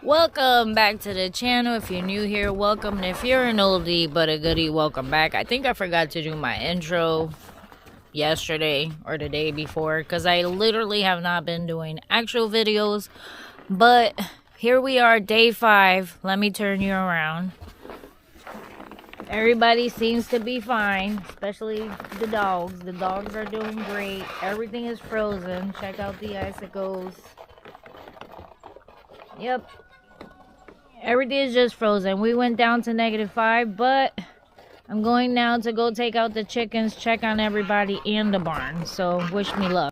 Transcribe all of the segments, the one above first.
Welcome back to the channel. If you're new here, welcome. And if you're an oldie but a goodie, welcome back. I think I forgot to do my intro yesterday or the day before because I literally have not been doing actual videos. But here we are, day 5. Let me turn you around. Everybody seems to be fine, especially the dogs. The dogs are doing great. Everything is frozen. Check out the icicles. Yep. Everything is just frozen. We went down to -5, but I'm going now to go take out the chickens, check on everybody and the barn. So wish me luck.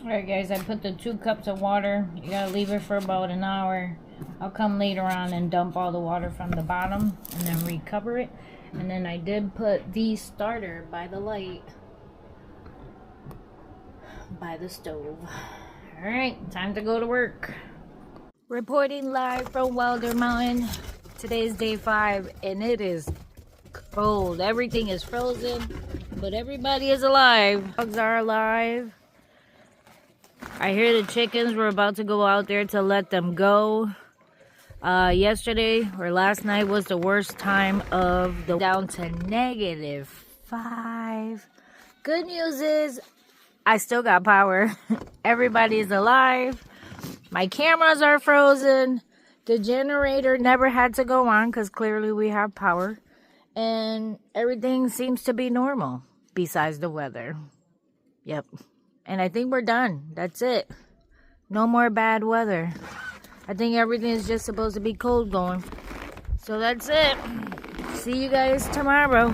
Alright guys, I put the 2 cups of water. You gotta leave it for about an hour. I'll come later on and dump all the water from the bottom and then recover it. And then I did put the starter by the light, by the stove. Alright, time to go to work. Reporting live from Wilder Mountain. Today's day 5 and it is cold. Everything is frozen, but everybody is alive. Dogs are alive. I hear the chickens were about to go out there to let them go. Yesterday or last night was the worst time of the down to -5. Good news is I still got power. Everybody is alive. My cameras are frozen. The generator never had to go on because clearly we have power. And everything seems to be normal besides the weather. Yep. And I think we're done. That's it. No more bad weather. I think everything is just supposed to be cold going. So that's it. See you guys tomorrow.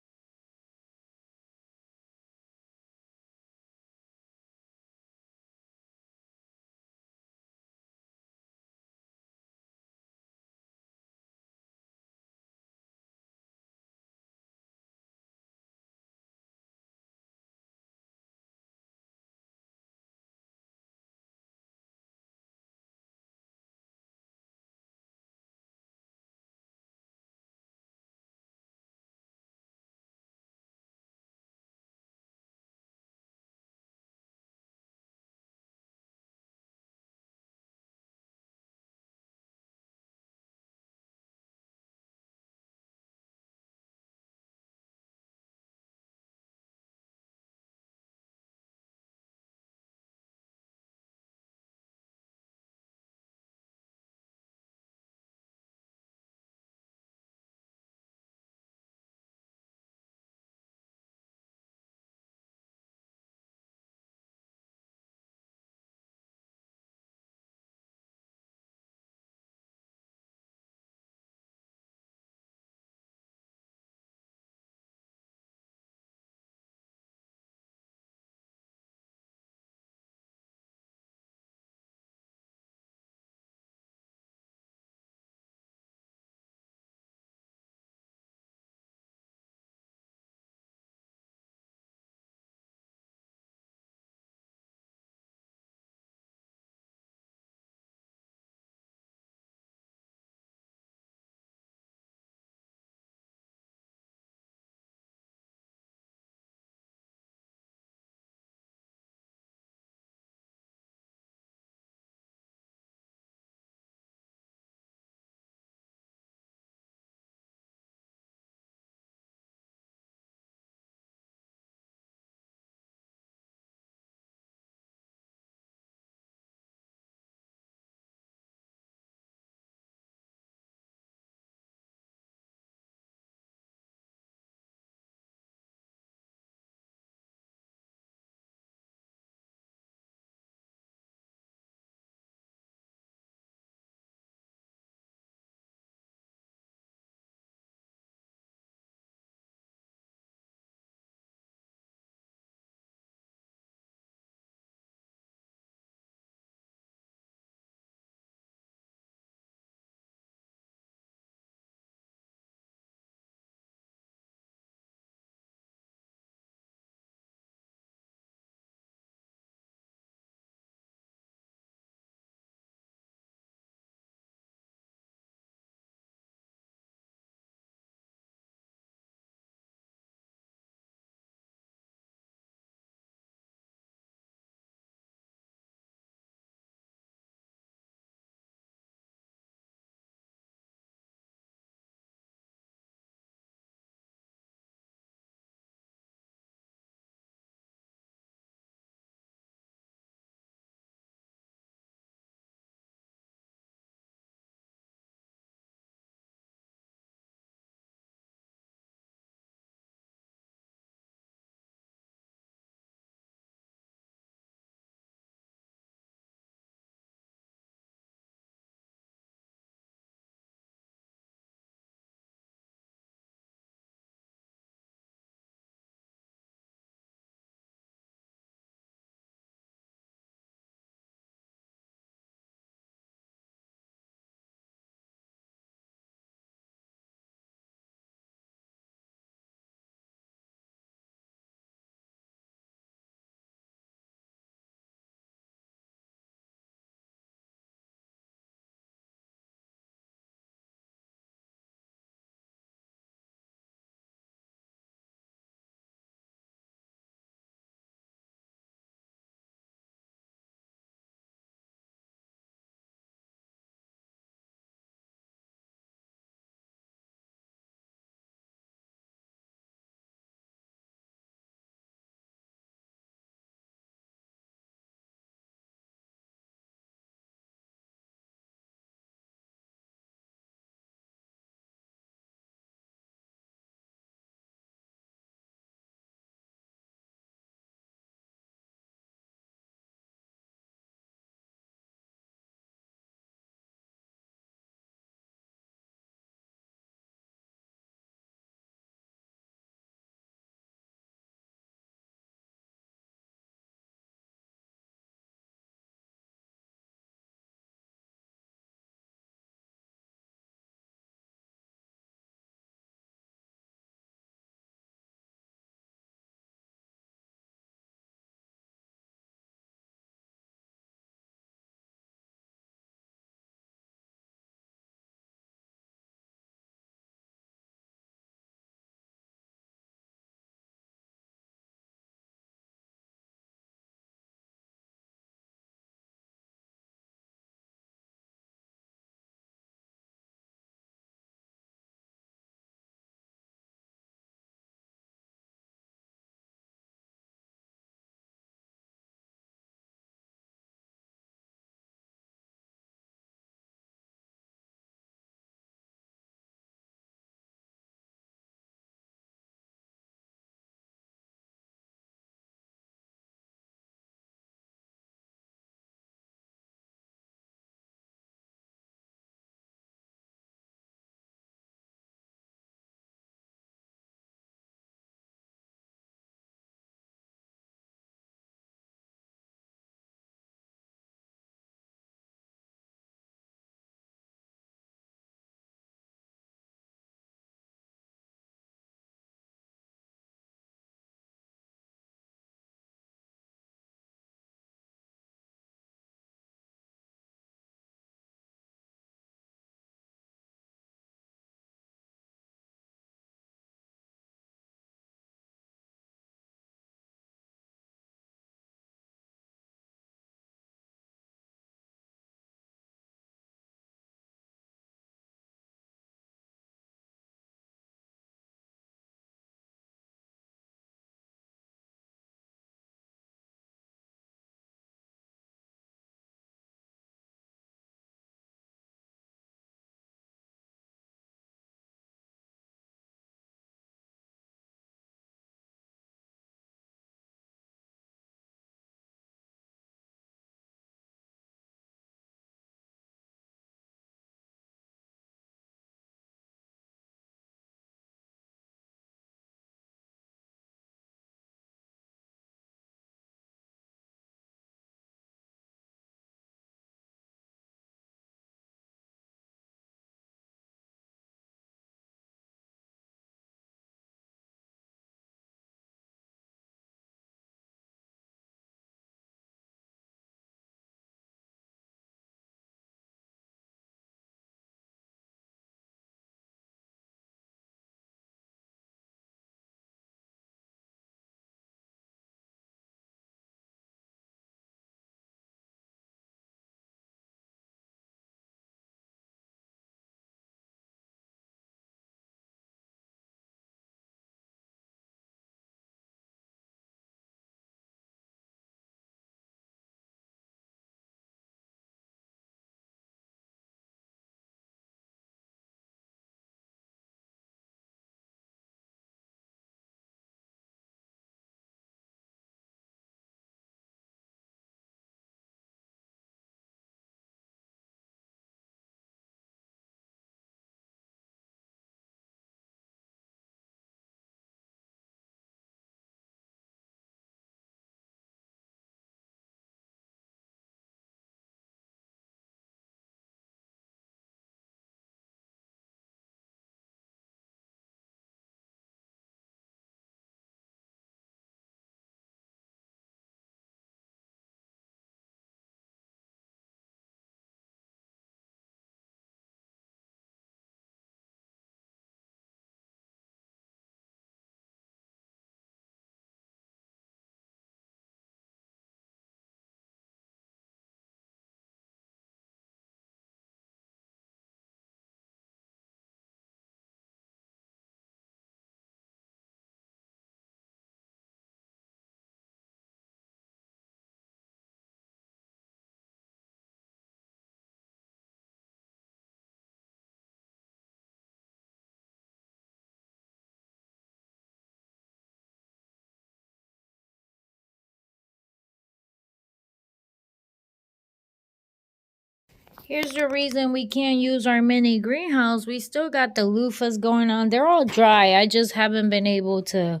Here's the reason we can't use our mini greenhouse. We still got the loofahs going on. They're all dry. I just haven't been able to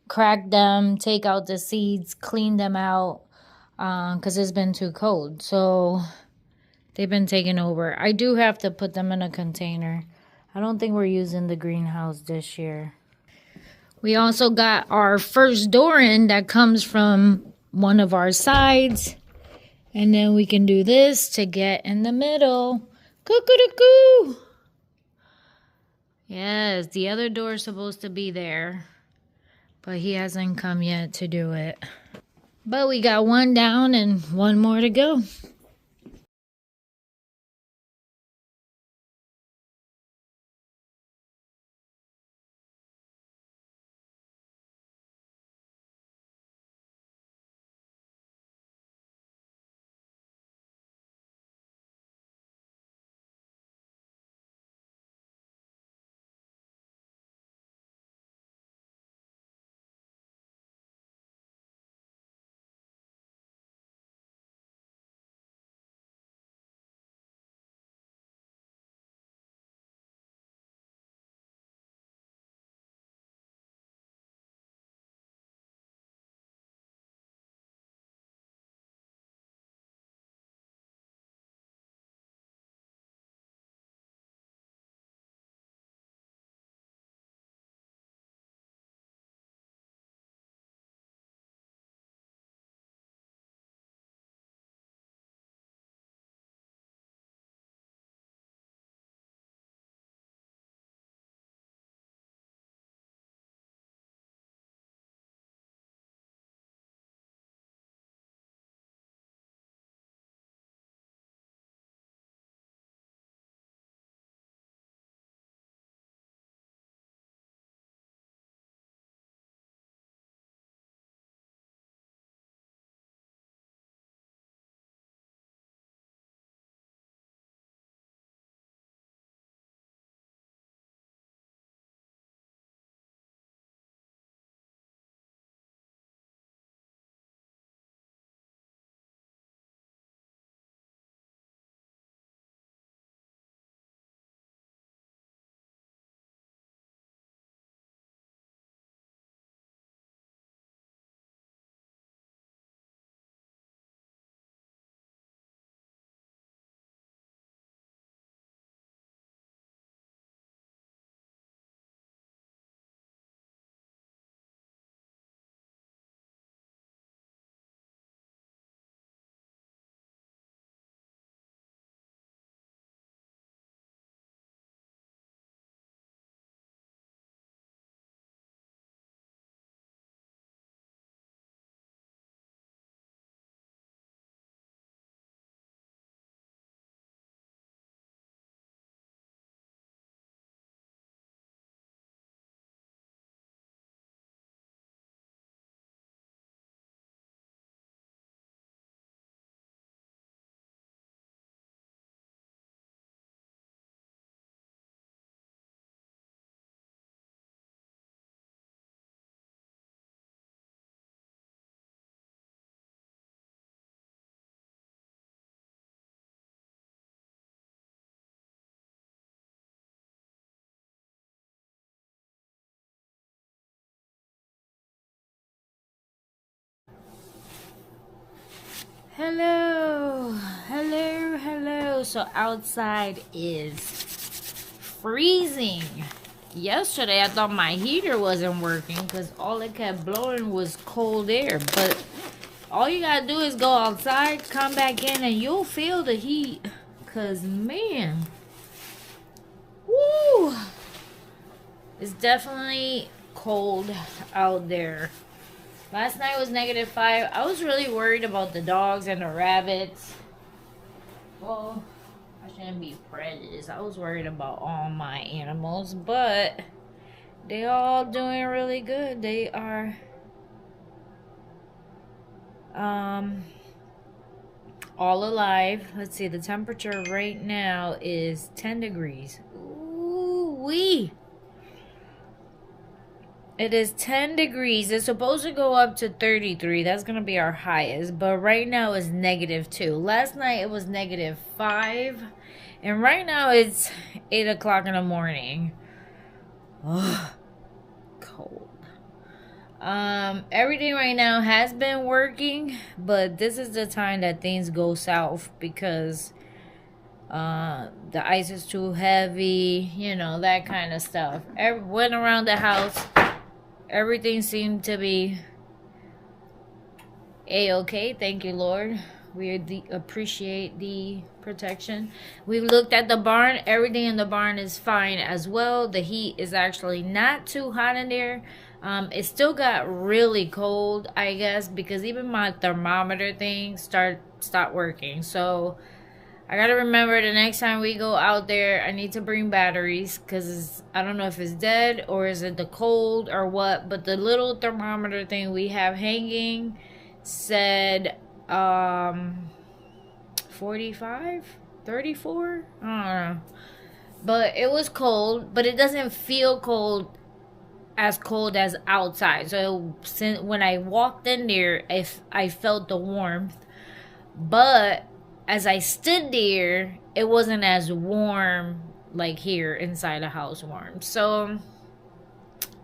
crack them, take out the seeds, clean them out, because it's been too cold. So they've been taken over. I do have to put them in a container. I don't think we're using the greenhouse this year. We also got our first door in that comes from one of our sides. And then we can do this to get in the middle. Cuckoo-coo! Yes, the other door is supposed to be there. But he hasn't come yet to do it. But we got one down and one more to go. Hello, hello, hello. So outside is freezing. Yesterday I thought my heater wasn't working because all it kept blowing was cold air. But all you gotta do is go outside, come back in, and you'll feel the heat. Cause man, woo, it's definitely cold out there. Last night was -5. I was really worried about the dogs and the rabbits. Well, I shouldn't be prejudiced. I was worried about all my animals, but they all doing really good. They are all alive. Let's see, the temperature right now is 10 degrees. Ooh wee. It is 10 degrees. It's supposed to go up to 33. That's going to be our highest. But right now it's -2. Last night it was -5. And right now it's 8 o'clock in the morning. Ugh, cold. Everything right now has been working, but this is the time that things go south because the ice is too heavy, you know, that kind of stuff. Went around the house, everything seemed to be a-okay. Thank you, Lord. We appreciate the protection. We've looked at the barn. Everything in the barn is fine as well. The heat is actually not too hot in there. It still got really cold, I guess, because even my thermometer thing stopped working. So I gotta remember the next time we go out there, I need to bring batteries because I don't know if it's dead or is it the cold or what. But the little thermometer thing we have hanging said 45, 34. I don't know, but it was cold, but it doesn't feel cold as outside. So when I walked in there, I felt the warmth, but as I stood there, it wasn't as warm like here inside the house warm. So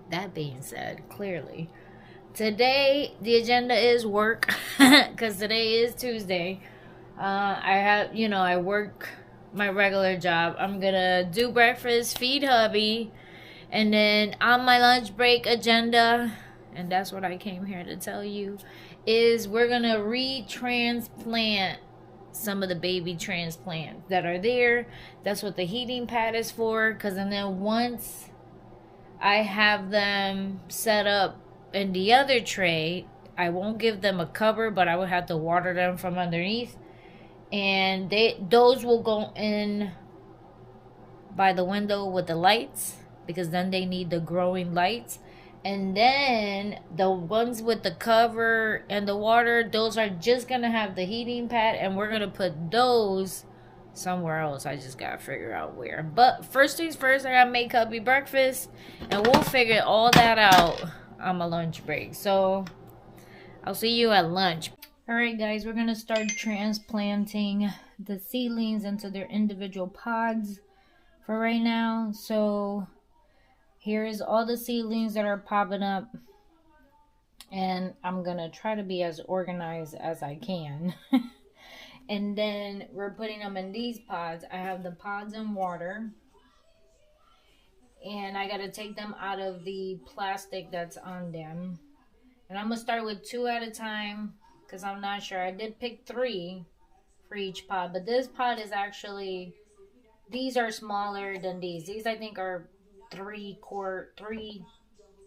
that being said, clearly today the agenda is work because today is Tuesday. I work my regular job. I'm gonna do breakfast, feed hubby, and then on my lunch break agenda, and that's what I came here to tell you, is we're gonna retransplant some of the baby transplants that are there. That's what the heating pad is for, because then once I have them set up in the other tray, I won't give them a cover, but I will have to water them from underneath, and those will go in by the window with the lights, because then they need the growing lights. And then the ones with the cover and the water, those are just gonna have the heating pad, and we're gonna put those somewhere else. I just gotta figure out where. But first things first, I gotta make hubby breakfast, and we'll figure all that out on my lunch break. So I'll see you at lunch. Alright guys, we're gonna start transplanting the seedlings into their individual pods for right now. So here is all the seedlings that are popping up, and I'm gonna try to be as organized as I can. And then we're putting them in these pods. I have the pods in water, and I gotta take them out of the plastic that's on them. And I'm gonna start with 2 at a time because I'm not sure. I did pick 3 for each pod, but this pod is actually, these are smaller than these. These I think are 3.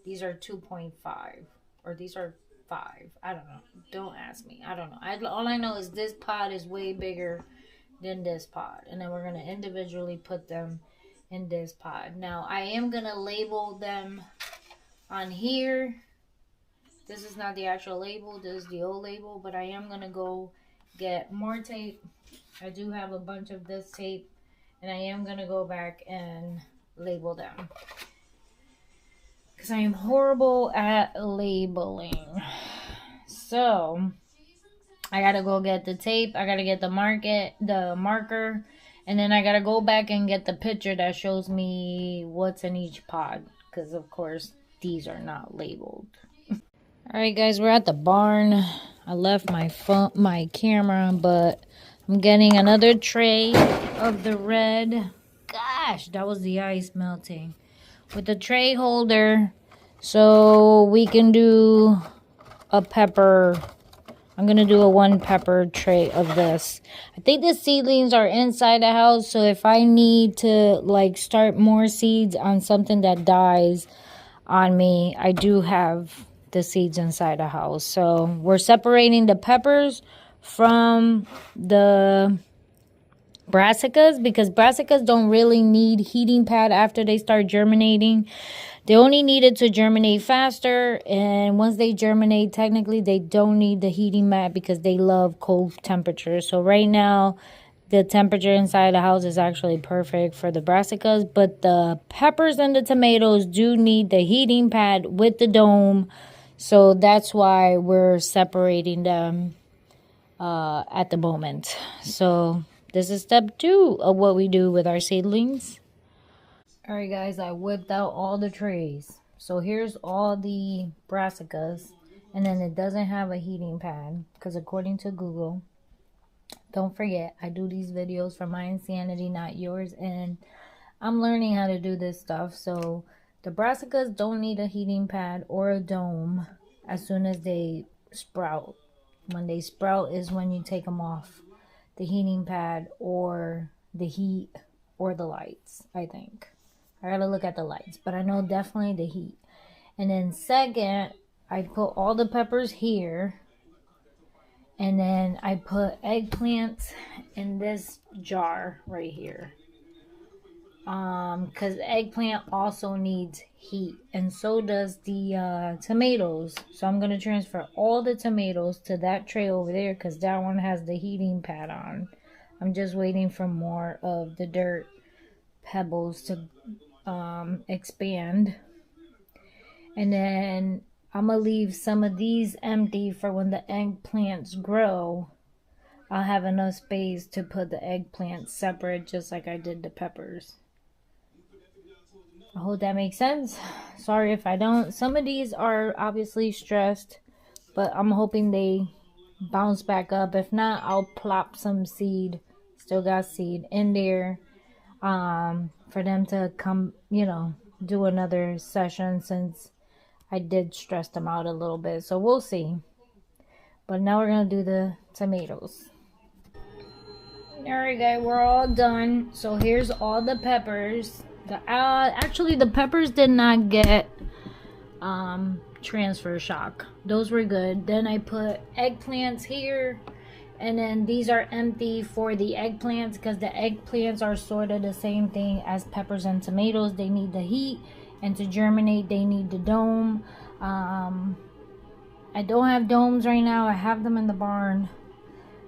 These are 2.5, or these are 5. I don't know. Don't ask me. I don't know. All I know is this pod is way bigger than this pod, and then we're gonna individually put them in this pod. Now I am gonna label them on here. This is not the actual label. This is the old label, but I am gonna go get more tape. I do have a bunch of this tape, and I am gonna go back and label them because I am horrible at labeling. So I gotta go get the tape, I gotta get the marker, and then I gotta go back and get the picture that shows me what's in each pod, because of course these are not labeled. Alright guys, we're at the barn. I left my camera, but I'm getting another tray of the red. Gosh, that was the ice melting. With the tray holder, so we can do a pepper. I'm gonna do a 1 pepper tray of this. I think the seedlings are inside the house, so if I need to like start more seeds on something that dies on me, I do have the seeds inside the house. So we're separating the peppers from the brassicas, because brassicas don't really need heating pad after they start germinating. They only need it to germinate faster, and once they germinate, technically they don't need the heating mat because they love cold temperatures. So right now the temperature inside the house is actually perfect for the brassicas, but the peppers and the tomatoes do need the heating pad with the dome. So that's why we're separating them at the moment. So this is step 2 of what we do with our seedlings. All right, guys, I whipped out all the trays. So here's all the brassicas, and then it doesn't have a heating pad because according to Google, don't forget, I do these videos for my insanity, not yours, and I'm learning how to do this stuff. So the brassicas don't need a heating pad or a dome as soon as they sprout. When they sprout is when you take them off the heating pad or the heat or the lights, I think. I gotta look at the lights, but I know definitely the heat. And then second, I put all the peppers here. And then I put eggplants in this jar right here. Because eggplant also needs heat. And so does the tomatoes. So I'm going to transfer all the tomatoes to that tray over there. Because that one has the heating pad on. I'm just waiting for more of the dirt pebbles to expand. And then I'm going to leave some of these empty for when the eggplants grow. I'll have enough space to put the eggplants separate just like I did the peppers. I hope that makes sense. Sorry if I don't. Some of these are obviously stressed, but I'm hoping they bounce back up. If not, I'll plop some seed, still got seed in there, for them to come, do another session since I did stress them out a little bit. So we'll see. But now we're going to do the tomatoes. Alright guys, we're all done. So here's all the peppers. Actually, the peppers did not get transfer shock. Those were good. Then I put eggplants here. And then these are empty for the eggplants because the eggplants are sort of the same thing as peppers and tomatoes. They need the heat. And to germinate, they need the dome. I don't have domes right now. I have them in the barn.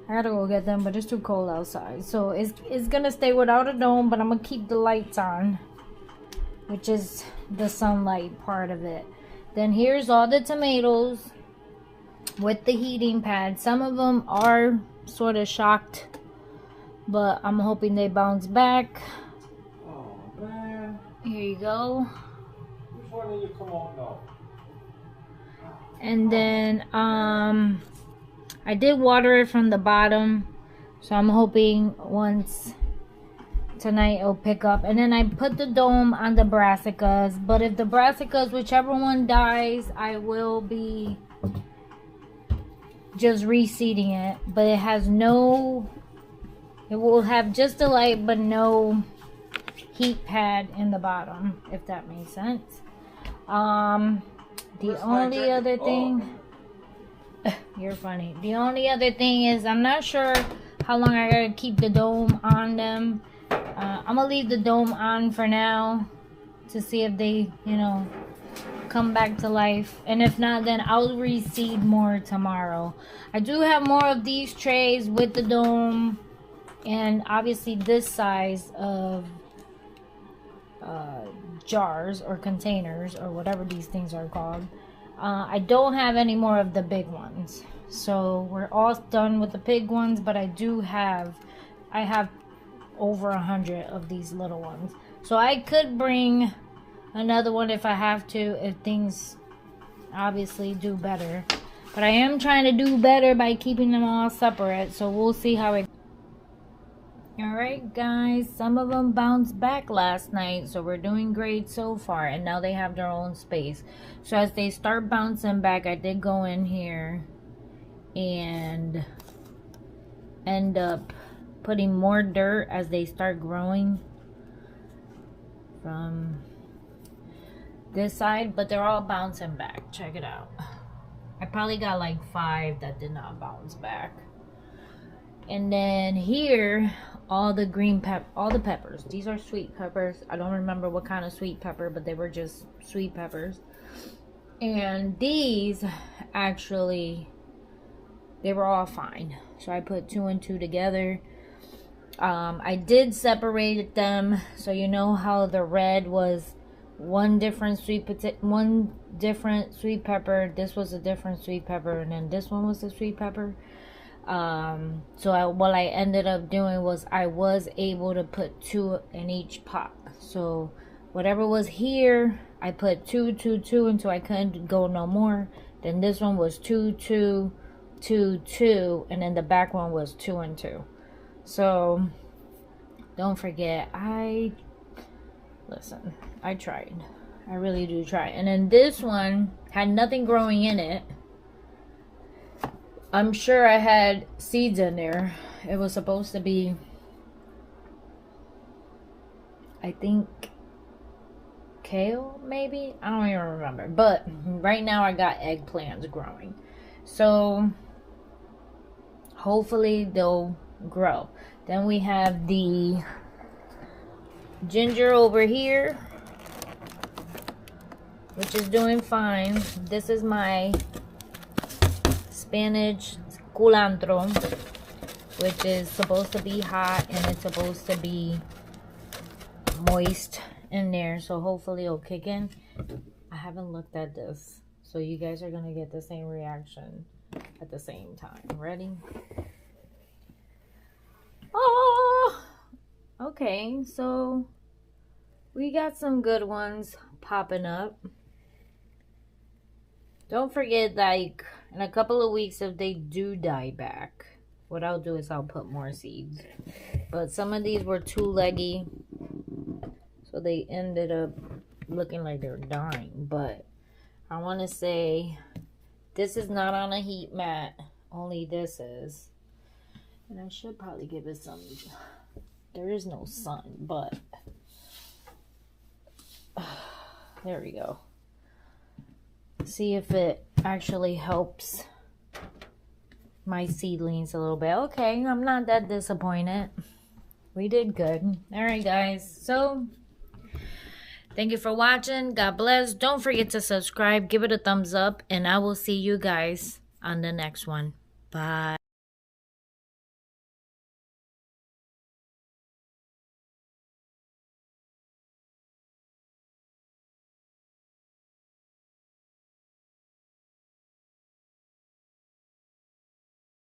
I gotta go get them, but it's too cold outside. So it's gonna stay without a dome, but I'm gonna keep the lights on, which is the sunlight part of it. Then here's all the tomatoes with the heating pad. Some of them are sort of shocked, but I'm hoping they bounce back. Oh man. Here you go. Which one did you come on now? And then I did water it from the bottom, so I'm hoping once tonight it'll pick up. And then I put the dome on the brassicas, but if the brassicas, whichever one dies, I will be just reseeding it. But it has no, it will have just the light but no heat pad in the bottom, if that makes sense. The only other thing, you're funny. The only other thing is I'm not sure how long I gotta keep the dome on them. I'm gonna leave the dome on for now to see if they, come back to life. And if not, then I'll reseed more tomorrow. I do have more of these trays with the dome, and obviously this size of jars or containers or whatever these things are called. I don't have any more of the big ones, so we're all done with the big ones, but I have over 100 of these little ones, so I could bring another one if I have to, if things obviously do better. But I am trying to do better by keeping them all separate, so we'll see how it. Alright guys, some of them bounced back last night, so we're doing great so far, and now they have their own space. So as they start bouncing back, I did go in here and end up putting more dirt as they start growing from this side, but they're all bouncing back. Check it out. I probably got like 5 that did not bounce back. And then here, all the peppers. These are sweet peppers. I don't remember what kind of sweet pepper, but they were just sweet peppers. And these, actually, they were all fine. So I put 2 and 2 together. I did separate them, so you know how the red was one different sweet pepper. This was a different sweet pepper, and then this one was the sweet pepper. So what I ended up doing was I was able to put 2 in each pot. So whatever was here, I put 2, 2, 2 until I couldn't go no more. Then this one was 2, 2, 2, 2, and then the back one was 2 and 2. So don't forget, listen, I tried. I really do try. And then this one had nothing growing in it. I'm sure I had seeds in there. It was supposed to be, I think, kale, maybe? I don't even remember. But right now I got eggplants growing. So hopefully they'll grow. Then we have the ginger over here, which is doing fine. This is my Spanish culantro, which is supposed to be hot and it's supposed to be moist in there, so hopefully it'll kick in. I haven't looked at this, so you guys are gonna get the same reaction at the same time. Ready? Oh, okay, so we got some good ones popping up. Don't forget, like, in a couple of weeks, if they do die back, what I'll do is I'll put more seeds. But some of these were too leggy, so they ended up looking like they're dying. But I want to say this is not on a heat mat, only this is. And I should probably give it some, there is no sun, but there we go. See if it actually helps my seedlings a little bit. Okay, I'm not that disappointed. We did good. All right, guys. So thank you for watching. God bless. Don't forget to subscribe. Give it a thumbs up. And I will see you guys on the next one. Bye.